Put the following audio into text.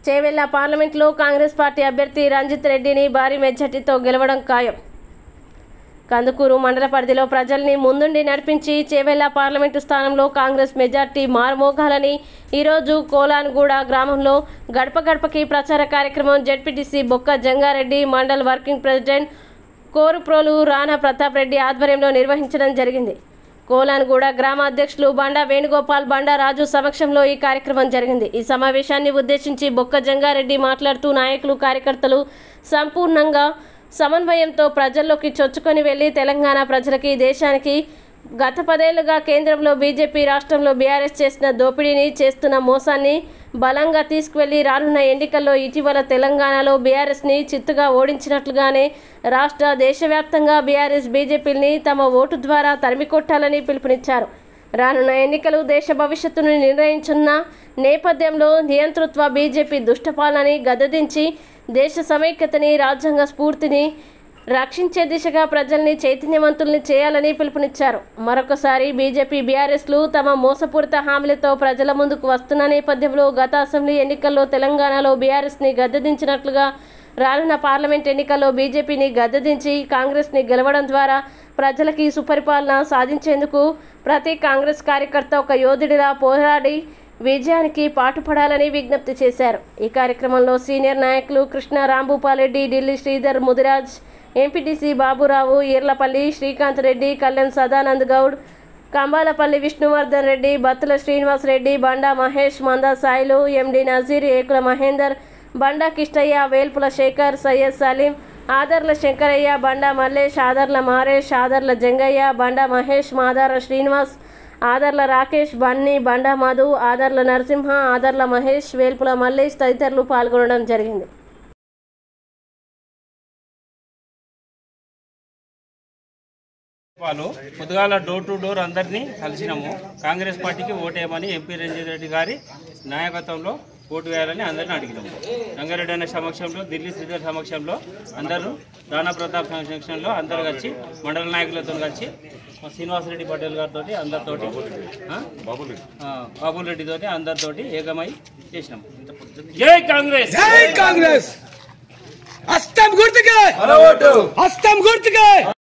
చేవెళ్ల పార్లమెంట్లో కాంగ్రెస్ పార్టీ అభ్యర్థి రంజిత్ రెడ్డిని భారీ మెజార్టీతో గెలవడం ఖాయం. కందుకూరు మండల పరిధిలో ప్రజల్ని ముందుండి నడిపించి చేవెళ్ల పార్లమెంటు స్థానంలో కాంగ్రెస్ మెజార్టీ మారుమోగాలని ఈరోజు కోలాన్గూడ గ్రామంలో గడప గడపకి ప్రచార కార్యక్రమం జెడ్పీటీసీ బొక్క జంగారెడ్డి, మండల్ వర్కింగ్ ప్రెసిడెంట్ కోరుప్రోలు రాణా ప్రతాప్ రెడ్డి ఆధ్వర్యంలో నిర్వహించడం జరిగింది. కోలాన్గూడ గ్రామ అధ్యక్షులు బండా వేణుగోపాల్, బండా రాజు సమక్షంలో ఈ కార్యక్రమం జరిగింది. ఈ సమావేశాన్ని ఉద్దేశించి బొక్క జంగారెడ్డి మాట్లాడుతూ నాయకులు, కార్యకర్తలు సంపూర్ణంగా సమన్వయంతో ప్రజల్లోకి చొచ్చుకొని వెళ్లి తెలంగాణ ప్రజలకి, దేశానికి గత 10 ఏళ్లుగా కేంద్రంలో బీజేపీ, రాష్ట్రంలో బీఆర్ఎస్ చేసిన దోపిడీని, చేస్తున్న మోసాన్ని బలంగా తీసుకువెళ్లి రానున్న ఎన్నికల్లో ఇటీవల తెలంగాణలో బీఆర్ఎస్ని చిత్తుగా ఓడించినట్లుగానే రాష్ట్ర, దేశవ్యాప్తంగా బీఆర్ఎస్, బీజేపీని తమ ఓటు ద్వారా తరిమికొట్టాలని పిలుపునిచ్చారు. రానున్న ఎన్నికలు దేశ భవిష్యత్తును నిర్ణయించున్న నేపథ్యంలో నియంతృత్వ బీజేపీ దుష్టపాలనని గద్దెదించి దేశ సమైక్యతని, రాజ్యాంగ స్ఫూర్తిని రక్షించే దిశగా ప్రజల్ని చైతన్యవంతుల్ని చేయాలని పిలుపునిచ్చారు. మరొకసారి బీజేపీ, బీఆర్ఎస్లు తమ మోసపూరిత హామీలతో ప్రజల ముందుకు వస్తున్న నేపథ్యంలో గత అసెంబ్లీ ఎన్నికల్లో తెలంగాణలో బీఆర్ఎస్ని గద్దెదించినట్లుగా రానున్న పార్లమెంట్ ఎన్నికల్లో బీజేపీని గద్దెదించి కాంగ్రెస్ని గెలవడం ద్వారా ప్రజలకి సుపరిపాలన సాధించేందుకు ప్రతి కాంగ్రెస్ కార్యకర్త ఒక యోధుడిలా పోరాడి విజయానికి పాటుపడాలని విజ్ఞప్తి చేశారు. ఈ కార్యక్రమంలో సీనియర్ నాయకులు కృష్ణ రాంభూపాలరెడ్డి, ఢిల్లీ శ్రీధర్, ముదిరాజ్, ఎంపీటీసీ బాబురావు, ఈర్లపల్లి శ్రీకాంత్ రెడ్డి, కళ్యాణ్ సదానంద్ గౌడ్, కంబాలపల్లి విష్ణువర్ధన్ రెడ్డి, బత్తుల శ్రీనివాస్ రెడ్డి, బండా మహేష్, మందా సాయిలు, ఎండి నజీర్, ఏకుల మహేందర్, బండా కిష్టయ్య, వేల్పుల శేఖర్, సయ్యద్ సలీం, ఆదర్ల శంకరయ్య, బండా మల్లేష్, ఆదర్ల మారేష్, ఆదర్ల జంగయ్య, బండా మహేష్, మాదార శ్రీనివాస్, ఆదర్ల రాకేష్, బన్నీ, బండా మధు, ఆదర్ల నరసింహ, ఆదర్ల మహేష్, వేల్పుల మల్లేష్ తదితరులు పాల్గొనడం జరిగింది. పొద్దుగాల డోర్ టు డోర్ అందరినీ కలిసినాము. కాంగ్రెస్ పార్టీకి ఓటేయమని ఎంపీ రంజిత్ రెడ్డి గారి నాయకత్వంలో ఓటు వేయాలని అందరినీ అడిగినాము. రంగారెడ్డి అనే సమక్షంలో, ఢిల్లీ శ్రీధర్ సమక్షంలో, అందరూ రాణా ప్రతాప్ సమక్షంలో అందరూ కలిసి, మండల నాయకులతో కలిసి, శ్రీనివాసరెడ్డి పటేల్ గారితో అందరితోటి, బాబుల్ రెడ్డితోటి అందరితోటి ఏకమై చేసినాము. జై కాంగ్రెస్, జై కాంగ్రెస్. హస్తం గుర్తుకే, హస్తం గుర్తుకే.